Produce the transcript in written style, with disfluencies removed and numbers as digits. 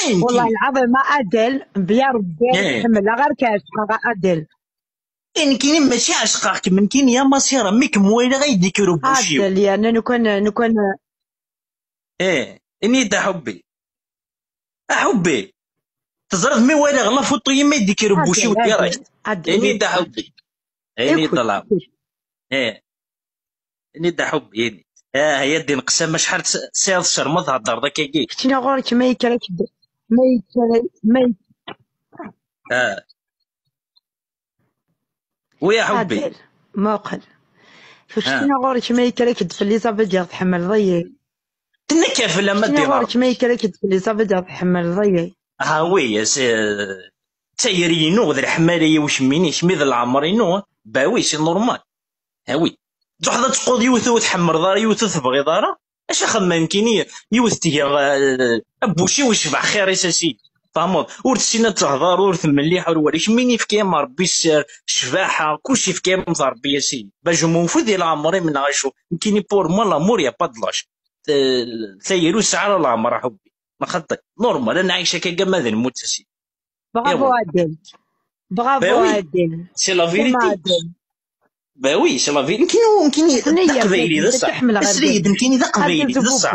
والله العظيم ما ادل بيا ربي تحمل غير كاشقه ادل يعني كاين ماشي عشقاك من كاين يا مصيره ميك مويله غيديك ربوشيو ادل يعني نكون اني دا حبي احبي تزرد مي ويلا غلا فوتو يما يديك ربوشيو ديراش اني دا حبي اني طلع اني دا حبي اني هي دي نقسم شحال سير شرمط هضر ذاك كي كنا غورك ما يكرك ما يكرك ما ويا حبي موقل شتينا غورك ما يكرك في اليزابيث ديال تحمل ضيي تنكف لما دير غورك ما يكرك في اليزابيث ديال تحمل ضيي وي تايرينو ذا الحماليه واش مينيش ميذ العمرينو باوي سي نورمال هاوي تحضر تقود يوث تحمر دار يوث تبغي دارا اش خمام كيني يوث تيا ابوشي وشبع خير اساسي فهمت ور تسينا تهضر ور تمليح ور وريش مين يفكي ربي السر شفاحه كلشي يفكي ربي يا سيدي باش موفو ديال العمر من غاشو كيني بور مو لامور يا با دلاش سيرو ساعه العمر حبي ما خطي نورمال انا عايشه كي ماذا نموت سيدي برافو عادل برافو عادل سي لا فيريتي وي سي لا فيريتي كاين ذا قبيلي ذا صح السريد كاين ذا قبيلي ذا صح